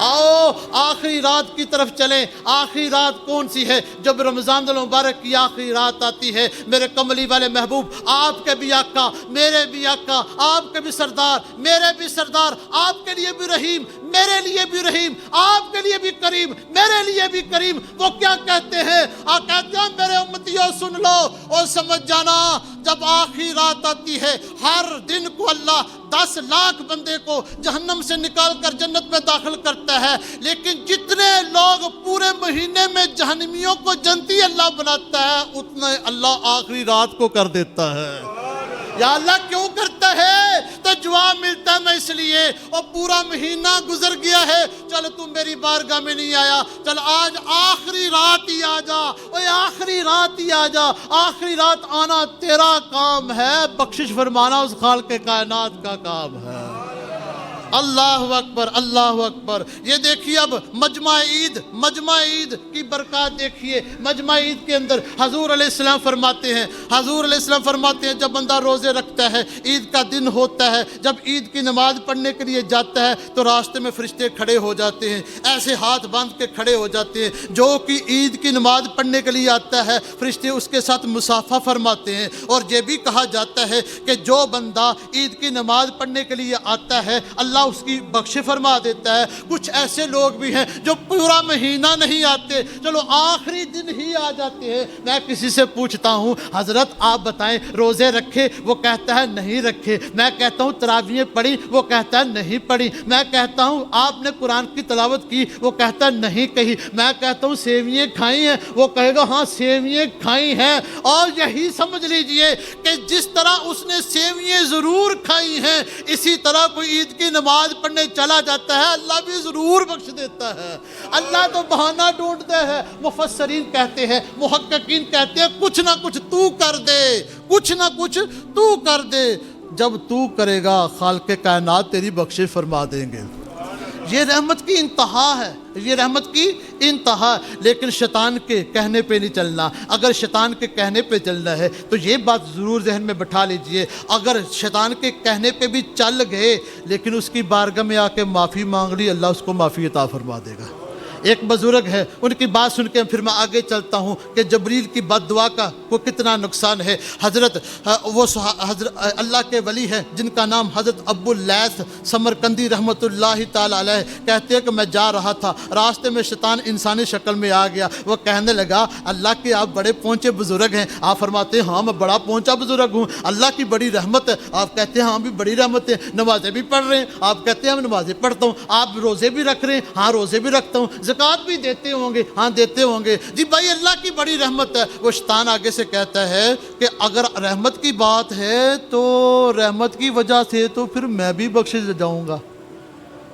آؤ آخری رات کی طرف چلیں۔ آخری رات کون سی ہے؟ جب رمضان المبارک کی آخری رات آتی ہے، میرے کملی والے محبوب، آپ کے بھی آقا، میرے بھی آقا، آپ کے بھی سردار، میرے بھی سردار، آپ کے لیے بھی رحیم، میرے لیے بھی رحیم، آپ کے لیے بھی کریم، میرے لیے بھی کریم، وہ کیا کہتے ہیں؟ کہتے ہیں میرے امتیوں سن لو اور سمجھ جانا، جب آخری رات آتی ہے ہر دن کو اللہ 10 لاکھ بندے کو جہنم سے نکال کر جنت میں داخل کرتا ہے، لیکن جتنے لوگ پورے مہینے میں جہنمیوں کو جنتی اللہ بناتا ہے، اتنے اللہ آخری رات کو کر دیتا ہے۔ یا اللہ کیوں کرتا ہے؟ تو جواب ملتا ہے میں اس لیے، اور پورا مہینہ گزر گیا ہے، چل تم میری بارگاہ میں نہیں آیا، چل آج آخری رات ہی آ جا، اوے آخری رات ہی آ جا، آخری رات آنا تیرا کام ہے، بخشش فرمانا اس خالق کائنات کا کام ہے۔ اللہ اکبر، اللہ اکبر۔ یہ دیکھیے اب مجمع عید کی برکات دیکھیے۔ مجمع عید کے اندر حضور علیہ السلام فرماتے ہیں جب بندہ روزے رکھتا ہے، عید کا دن ہوتا ہے، جب عید کی نماز پڑھنے کے لیے جاتا ہے تو راستے میں فرشتے کھڑے ہو جاتے ہیں، ایسے ہاتھ باندھ کے کھڑے ہو جاتے ہیں، جو کہ عید کی نماز پڑھنے کے لیے آتا ہے فرشتے اس کے ساتھ مصافحہ فرماتے ہیں۔ اور یہ بھی کہا جاتا ہے کہ جو بندہ عید کی نماز پڑھنے کے لیے آتا ہے اللہ اس کی بخش فرما دیتا ہے۔ کچھ ایسے لوگ بھی ہیں جو پورا مہینہ نہیں آتے، چلو آخری دن ہی آ جاتے ہیں۔ میں کسی سے پوچھتا ہوں حضرت آپ بتائیں روزے رکھے؟ وہ کہتا ہے نہیں رکھے۔ میں کہتا ہوں تراویح پڑھی؟ وہ کہتا ہے نہیں پڑھی۔ میں کہتا ہوں آپ نے قرآن کی تلاوت کی؟ وہ کہتا ہے نہیں کہی۔ میں کہتا ہوں سیویاں کھائی ہیں؟ وہ کہے گا ہاں سیویاں کھائی ہیں۔ اور یہی سمجھ لیجئے کہ جس طرح اس نے سیویاں ضرور کھائی ہیں، اسی طرح کوئی عید کی نماز پڑھنے چلا جاتا ہے اللہ بھی ضرور بخش دیتا ہے۔ اللہ تو بہانہ ڈھونڈتے ہیں۔ مفسرین کہتے ہیں، محققین کہتے ہیں کچھ نہ کچھ تو کر دے، کچھ نہ کچھ تو کر دے، جب تو کرے گا خالق کائنات تیری بخشش فرما دیں گے۔ یہ رحمت کی انتہا ہے، یہ رحمت کی انتہا، لیکن شیطان کے کہنے پہ نہیں چلنا۔ اگر شیطان کے کہنے پہ چلنا ہے تو یہ بات ضرور ذہن میں بٹھا لیجئے، اگر شیطان کے کہنے پہ بھی چل گئے لیکن اس کی بارگاہ میں آ کے معافی مانگ لی، اللہ اس کو معافی عطا فرما دے گا۔ ایک بزرگ ہے، ان کی بات سن کے پھر میں آگے چلتا ہوں کہ جبریل کی بد دعا کا کو کتنا نقصان ہے۔ حضرت اللہ کے ولی ہیں جن کا نام حضرت ابو اللیث سمرقندی رحمۃ اللہ تعالی علیہ، کہتے ہیں کہ میں جا رہا تھا، راستے میں شیطان انسانی شکل میں آ گیا، وہ کہنے لگا اللہ کے آپ بڑے پہنچے بزرگ ہیں۔ آپ فرماتے ہیں ہاں میں بڑا پہنچا بزرگ ہوں، اللہ کی بڑی رحمت ہے۔ آپ کہتے ہیں ہاں بھی بڑی رحمت ہے، نمازیں بھی پڑھ رہے ہیں۔ آپ کہتے ہیں ہم نمازیں پڑھتا ہوں۔ آپ روزے بھی رکھ رہے ہیں؟ ہاں روزے بھی رکھتا ہوں۔ زکوٰۃ بھی دیتے ہوں گے؟ ہاں دیتے ہوں گے۔ جی بھائی اللہ کی بڑی رحمت ہے۔ وہ شیطان آگے سے کہتا ہے کہ اگر رحمت کی بات ہے تو رحمت کی وجہ سے تو پھر میں بھی بخشے جاؤں گا،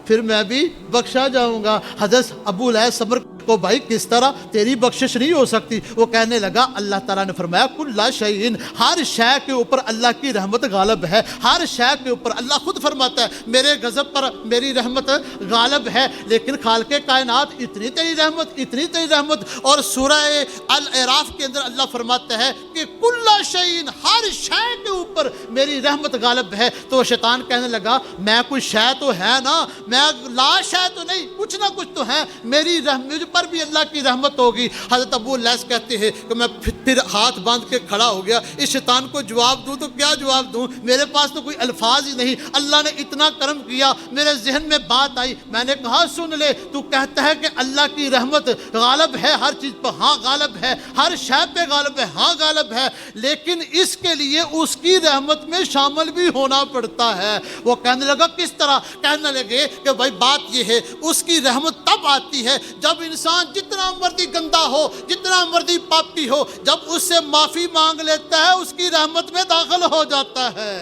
پھر میں بھی بخشا جاؤں گا۔ حضرت ابو اللیث صبر کو بھائی کس طرح تیری بخشش نہیں ہو سکتی؟ وہ کہنے لگا اللہ تعالیٰ نے فرمایا کل شیء، ہر شے کے اوپر اللہ کی رحمت غالب ہے، ہر شے کے اوپر اللہ خود فرماتا ہے میرے غضب پر میری رحمت غالب ہے، لیکن خالق کائنات اتنی تیری رحمت، اتنی تیری رحمت۔ اور سورہ الاعراف کے اندر اللہ فرماتا ہے کہ کل شیء، ہر شے کے اوپر میری رحمت غالب ہے۔ تو شیطان کہنے لگا میں کوئی شے تو ہے نا، میں لا شے تو نہیں، کچھ نہ کچھ تو ہے، میری مجھ پر بھی اللہ کی رحمت ہوگی۔ حضرت ابو اللیث کہتے ہیں کہ میں پھر ہاتھ باندھ کے کھڑا ہو گیا، اس شیطان کو جواب دوں تو کیا جواب دوں، میرے پاس تو کوئی الفاظ ہی نہیں۔ اللہ نے اتنا کرم کیا، میرے ذہن میں بات آئی، میں نے کہا سن لے، تو کہتا ہے کہ اللہ کی رحمت غالب ہے ہر چیز پر، ہاں غالب ہے، ہر شے پہ غالب ہے، ہاں غالب ہے، لیکن اس کے لیے اس کی رحمت میں شامل بھی ہونا پڑتا ہے۔ وہ کہنے لگا کس طرح؟ کہنے لگے کہ بھائی بات یہ ہے اس کی رحمت تب آتی ہے جب انسان جتنا مرضی گندا ہو، جتنا مرضی پاپی ہو، جب اس سے معافی مانگ لیتا ہے اس کی رحمت میں داخل ہو جاتا ہے۔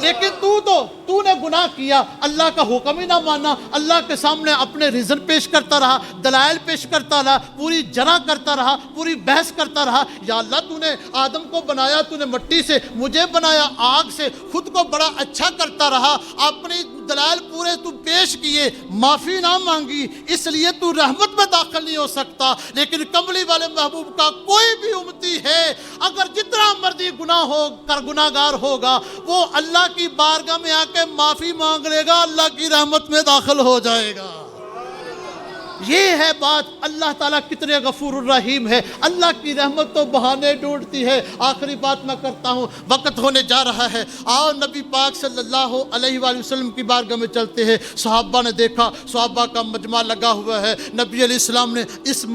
لیکن تو نے گناہ کیا، اللہ کا حکم ہی نہ مانا، اللہ کے سامنے اپنے ریزن پیش کرتا رہا، دلائل پیش کرتا رہا، پوری جرح کرتا رہا، پوری بحث کرتا رہا، یا اللہ تو نے آدم کو بنایا، تو نے مٹی سے، مجھے بنایا آگ سے، خود کو بڑا اچھا کرتا رہا، اپنی دلائل پورے تو پیش کیے، معافی نہ مانگی، اس لیے تو رحمت میں داخل نہیں ہو سکتا۔ لیکن کملی والے محبوب کا کوئی بھی امتی ہے اگر جتنا مرضی گناہ گار ہوگا، وہ اللہ کی بارگاہ میں آ کے معافی مانگ لے گا، اللہ کی رحمت میں داخل ہو جائے گا۔ یہ ہے بات، اللہ تعالیٰ کتنے غفور الرحیم ہے، اللہ کی رحمت تو بہانے ڈھونڈتی ہے۔ آخری بات میں کرتا ہوں، وقت ہونے جا رہا ہے، آؤ نبی پاک صلی اللہ علیہ وآلہ وسلم کی بارگاہ میں چلتے ہیں۔ صحابہ نے دیکھا، صحابہ کا مجمع لگا ہوا ہے، نبی علیہ السلام نے اس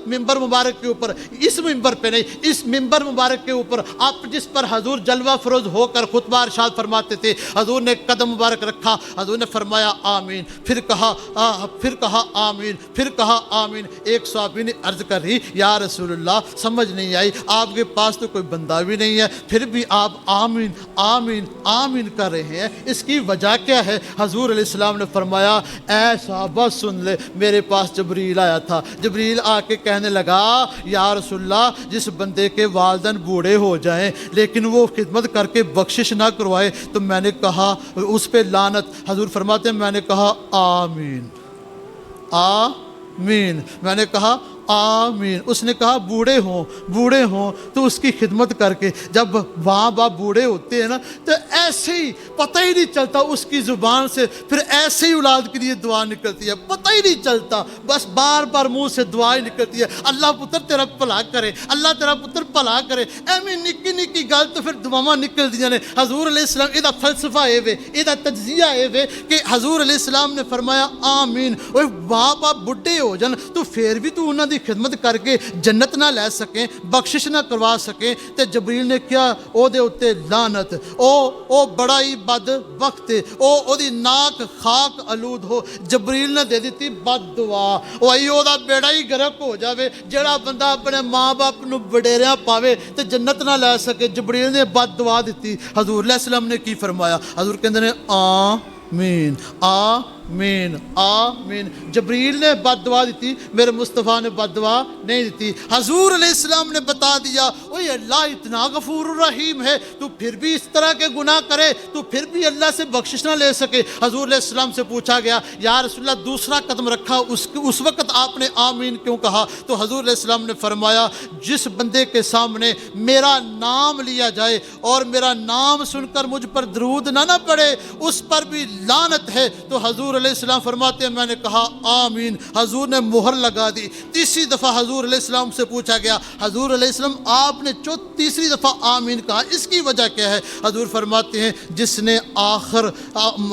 ممبر مبارک کے اوپر، اس ممبر پہ نہیں، اس ممبر مبارک کے اوپر آپ جس پر حضور جلوہ فروز ہو کر خطبہ ارشاد فرماتے تھے، حضور نے قدم مبارک رکھا، حضور نے فرمایا آمین، پھر کہا آمین، پھر کہا آمین۔ ایک صحابی نے عرض کری یا رسول اللہ سمجھ نہیں آئی، آپ کے پاس تو کوئی بندہ بھی نہیں ہے، پھر بھی آپ آمین آمین آمین کر رہے ہیں، اس کی وجہ کیا ہے؟ حضور علیہ السلام نے فرمایا اے صحابہ سن لے، میرے پاس جبریل آیا تھا، جبریل آ کے کہنے لگا یا رسول اللہ جس بندے کے والدین بوڑھے ہو جائیں لیکن وہ خدمت کر کے بخشش نہ کروائے تو میں نے کہا اس پہ لعنت۔ حضور فرماتے ہیں میں نے کہا آمین آمین، میں نے کہا آمین۔ اس نے کہا بوڑھے ہوں تو اس کی خدمت کر کے، جب ماں باپ بوڑھے ہوتے ہیں نا تو ایسے ہی پتہ ہی نہیں چلتا اس کی زبان سے، پھر ایسے ہی اولاد کے لیے دعا نکلتی ہے، پتہ ہی نہیں چلتا، بس بار بار منہ سے دعا ہی نکلتی ہے، اللہ پتر تیرا بھلا کرے، اللہ تیرا پتر بھلا کرے، ایویں نکی نکی گل تو پھر دعاواں نکل دیاں نے۔ حضور علیہ السلام یہ فلسفہ ہے وے، یہ تجزیہ ہے وے کہ حضور علیہ السلام نے فرمایا آمین۔ اوے ماں باپ بڈھے ہو جان تو پھر بھی تو انہاں دی خدمت کر کے جنت نہ لے سکیں، بخشش نہ کروا سکیں، تے جبریل نے کیا او دے اتے لعنت، او بڑا ہی بد وقت، او دی ناک خاک آلود ہو، جبریل نے دے دیتی بد دعا، او آئی او دا بیڑا ہی گرک ہو جاوے، جڑا بندہ اپنے ماں باپ نو وڈیریاں پاوے تے جنت نہ لے سکے، جبریل نے بد دعا دیتی۔ حضور علیہ السلام نے کی فرمایا؟ حضور کہندے نے آمین آمین آمین آمین۔ جبریل نے بد دعا دی تھی، میرے مصطفیٰ نے بد دعا نہیں دیتی۔ حضور علیہ السلام نے بتا دیا اوہ اللہ اتنا غفور الرحیم ہے، تو پھر بھی اس طرح کے گناہ کرے تو پھر بھی اللہ سے بخشش نہ لے سکے۔ حضور علیہ السلام سے پوچھا گیا یا رسول اللہ دوسرا قدم رکھا اس وقت آپ نے آمین کیوں کہا؟ تو حضور علیہ السلام نے فرمایا جس بندے کے سامنے میرا نام لیا جائے اور میرا نام سن کر مجھ پر درود نہ پڑے اس پر بھی لعنت ہے۔ تو حضور علیہ السلام فرماتے ہیں میں نے کہا آمین، حضور نے مہر لگا دی۔ تیسری دفعہ حضور علیہ السلام سے پوچھا گیا حضور علیہ السلام آپ نے تیسری دفعہ آمین کہا، اس کی وجہ کیا ہے؟ حضور فرماتے ہیں جس نے آخر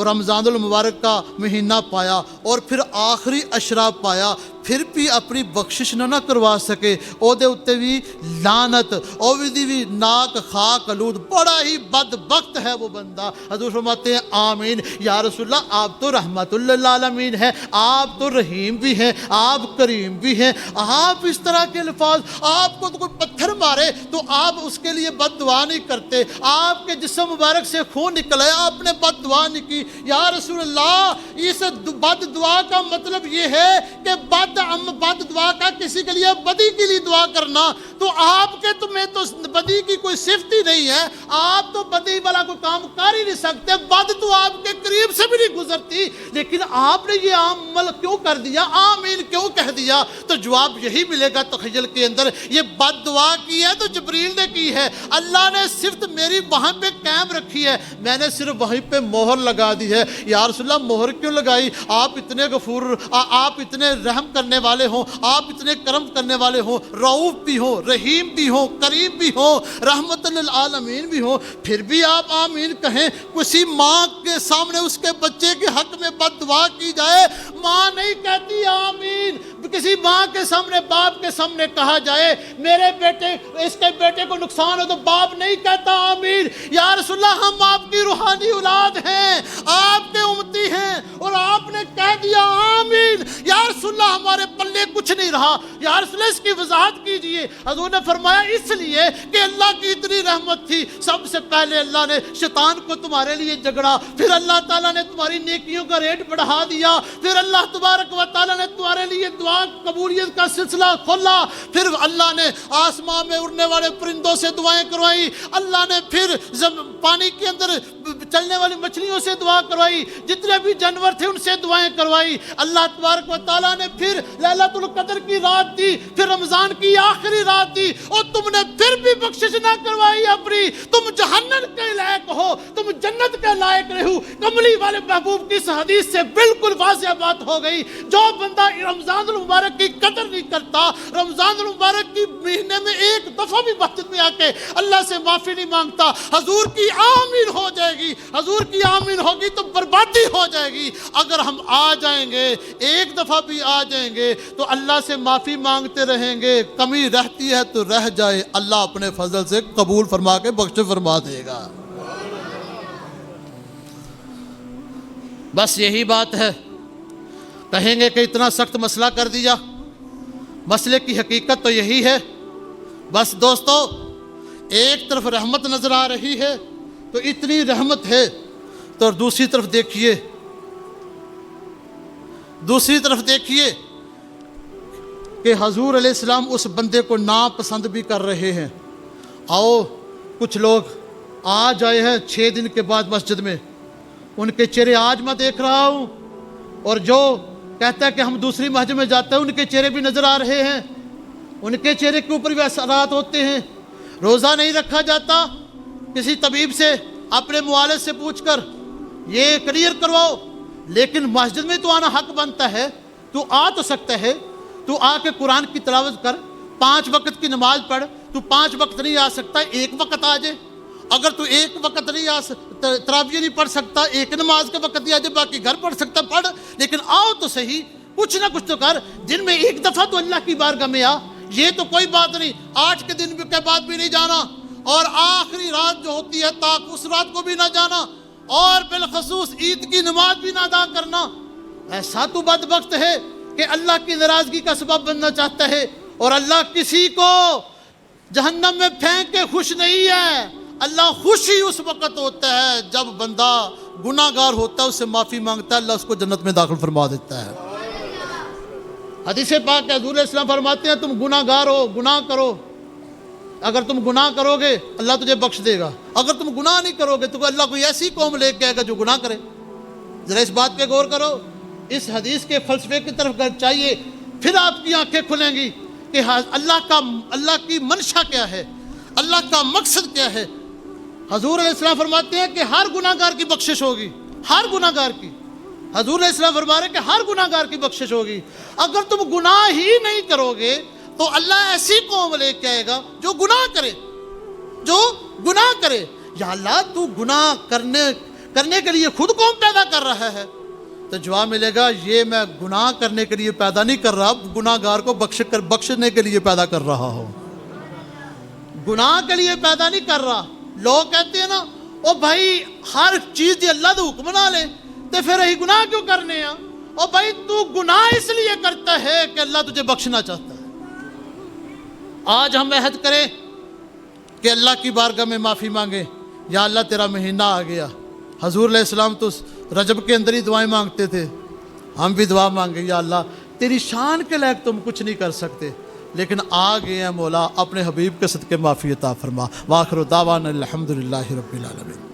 رمضان المبارک کا مہینہ پایا اور پھر آخری اشرا پایا پھر بھی اپنی بخشش نہ کروا سکے، او دے اتے بھی لعنت، او دی بھی ناک خاک آلود، بڑا ہی بدبخت ہے وہ بندہ۔ حضور فرماتے ہیں آمین۔ یا رسول اللہ آپ تو رحمت للعالمین ہیں، آپ تو رحیم بھی ہیں، آپ کریم بھی ہیں، آپ اس طرح کے الفاظ، آپ کو تو کوئی پتھر مارے تو آپ اس کے لیے بد دعا نہیں کرتے، آپ کے جسم مبارک سے خون نکل آیا آپ نے بد دعا نہیں کی۔ یا رسول اللہ اس بد دعا کا مطلب یہ ہے کہ بد دعا کا کسی کے لیے بدی کے لیے دعا کرنا، تو آپ کے تمہیں تو بدی کی کوئی صفت ہی نہیں ہے، آپ تو بدی والا کوئی کام کر ہی نہیں سکتے، بد تو آپ کے قریب سے بھی نہیں گزرتی، لیکن آپ نے یہ عمل کیوں کر دیا، آمین کیوں کہہ دیا؟ تو جواب یہی ملے گا تخیل کے اندر، یہ بد دعا کی ہے تو جبریل نے کی ہے، اللہ نے صرف میری وہاں پہ قائم رکھی ہے، میں نے صرف وہیں پہ مہر لگا دی ہے۔ یا رسول اللہ مہر کیوں لگائی؟ آپ اتنے غفور، آپ اتنے رحم کرنے والے ہوں، آپ اتنے کرم کرنے والے ہوں، رؤوف بھی ہوں، رحیم بھی ہوں، کریم بھی ہوں، رحمت للعالمین بھی ہوں، پھر بھی آپ آمین کہیں۔ کسی ماں کے سامنے اس کے بچے کے حق میں بد دعا کی جائے ماں نہیں کہتی آمین، کسی ماں کے سامنے باپ کے سامنے کہا جائے میرے بیٹے اس کے بیٹے کو نقصان ہو تو باپ نہیں کہتا آمین۔ یا رسول اللہ ہم آپ کی روحانی اولاد ہیں، آپ کے امتی ہیں اور آپ نے کہہ دیا آمین، یا رسول اللہ ہمارے پلے کچھ نہیں رہا۔ یا رسول اللہ اس کی وضاحت کیجئے۔ حضور نے فرمایا اس لیے کہ اللہ کی اتنی رحمت تھی، سب سے پہلے اللہ نے شیطان کو تمہارے لیے جگڑا، پھر اللہ تعالیٰ نے تمہاری نیکیوں کا ریٹ بڑھا دیا، پھر اللہ تبارک و تعالیٰ نے تمہارے لیے دعا قبولیت کا سلسلہ کھولا، پھر اللہ نے آسمان میں اڑنے والے پرندوں سے دعائیں کروائی، اللہ نے پھر پانی کے اندر چلنے والی مچھلیوں سے دعا کروائی، جتنے بھی جانور تھے ان سے دعائیں کروائی، اللہ تبارک و تعالیٰ نے پھر لیلۃ القدر کی رات دی، پھر رمضان کی آخری رات دی، اور تم نے پھر بھی بخشش نہ کروائی اپنی، تم جہنم کے لائق ہو، تم جنت کے لائق رہو۔ کملی والے محبوب کی اس حدیث سے بالکل واضح بات ہو گئی، جو بندہ رمضان المبارک کی قدر نہیں کرتا، رمضان المبارک کی مہینے میں ایک دفعہ بھی مسجد میں آ کے اللہ سے معافی نہیں مانگتا، حضور کی آمین ہو جائے گی، حضور کی آمین ہوگی تو بربادی ہو جائے گی۔ اگر ہم آ جائیں گے ایک دفعہ بھی آ جائیں گے تو اللہ سے معافی مانگتے رہیں گے، کمی رہتی ہے تو رہ جائے، اللہ اپنے فضل سے قبول فرما کے بخش فرما دے گا۔ بس یہی بات ہے، کہیں گے کہ اتنا سخت مسئلہ کر دیا، مسئلے کی حقیقت تو یہی ہے۔ بس دوستو ایک طرف رحمت نظر آ رہی ہے تو اتنی رحمت ہے، تو دوسری طرف دیکھیے کہ حضور علیہ السلام اس بندے کو ناپسند بھی کر رہے ہیں۔ آؤ کچھ لوگ آج آئے ہیں 6 دن کے بعد مسجد میں، ان کے چہرے آج میں دیکھ رہا ہوں، اور جو کہتا ہے کہ ہم دوسری مسجد میں جاتے ہیں ان کے چہرے بھی نظر آ رہے ہیں، ان کے چہرے کے اوپر بھی اثرات ہوتے ہیں۔ روزہ نہیں رکھا جاتا، کسی طبیب سے اپنے معالج سے پوچھ کر یہ کلیئر کرواؤ، لیکن مسجد میں تو آنا حق بنتا ہے، تو آ تو سکتا ہے، تو آ کے قرآن کی تلاوت کر، 5 وقت کی نماز پڑھ، تو 5 وقت نہیں آ سکتا 1 وقت آ جائے، اگر تو 1 وقت نہیں تراویح نہیں پڑھ سکتا 1 نماز کا وقت ہی آ جائے، باقی گھر پڑھ سکتا پڑھ، لیکن آؤ تو صحیح، کچھ نہ کچھ تو کر، دن میں 1 دفعہ تو اللہ کی بارگاہ میں آ، یہ تو کوئی بات نہیں، 8 کے دن کے بعد بھی نہیں جانا، اور آخری رات جو ہوتی ہے تاک اس رات کو بھی نہ جانا، اور بالخصوص عید کی نماز بھی نہ ادا کرنا۔ ایسا تو بدبخت ہے کہ اللہ کی ناراضگی کا سبب بننا چاہتا ہے، اور اللہ کسی کو جہنم میں پھینک کے خوش نہیں ہے، اللہ خوش ہی اس وقت ہوتا ہے جب بندہ گناہ گار ہوتا ہے، اس سے معافی مانگتا ہے، اللہ اس کو جنت میں داخل فرما دیتا ہے۔ حدیث پاک ہے، حضور علیہ السلام فرماتے ہیں تم گناہ گار ہو، گناہ کرو، اگر تم گناہ کرو گے اللہ تجھے بخش دے گا، اگر تم گناہ نہیں کرو گے تو اللہ کوئی ایسی قوم لے کے آئے گا جو گناہ کرے۔ ذرا اس بات پہ غور کرو، اس حدیث کے فلسفے کی طرف چاہیے، پھر آپ کی آنکھیں کھلیں گی کہ اللہ کی منشا کیا ہے، اللہ کا مقصد کیا ہے۔ حضور علیہ السلام فرماتے ہیں کہ ہر گناہ گار کی بخشش ہوگی، ہر گناہ گار کی۔ حضور علیہ السلام فرما رہے ہیں کہ ہر گناہ گار کی بخشش ہوگی۔ اگر تم گناہ ہی نہیں کرو گے تو اللہ ایسی قوم لے کے آئے گا جو گناہ کرے، جو گناہ کرے۔ یا اللہ تو گناہ کرنے کے لیے خود قوم پیدا کر رہا ہے؟ تو جواب ملے گا یہ میں گناہ کرنے کے لیے پیدا نہیں کر رہا، گناہ گار کو بخشنے کے لیے پیدا کر رہا ہوں، گناہ کے لیے پیدا نہیں کر رہا۔ لوگ کہتے ہیں نا او بھائی ہر چیز دی اللہ دا حکم نہ لے تے پھر ہی گناہ کیوں کرنے ہیں؟ او بھائی تو گناہ اس لیے کرتا ہے کہ اللہ تجھے بخشنا چاہتا ہے۔ آج ہم عہد کریں کہ اللہ کی بارگاہ میں معافی مانگیں، یا اللہ تیرا مہینہ آ گیا۔ حضور علیہ السلام تو رجب کے اندر ہی دعائیں مانگتے تھے، ہم بھی دعا مانگیں یا اللہ تیری شان کے لائق تم کچھ نہیں کر سکتے، لیکن آ گئے ہیں مولا، اپنے حبیب کے صدقے معافی عطا فرما۔ وآخر دعوانا الحمدللہ رب العالمین۔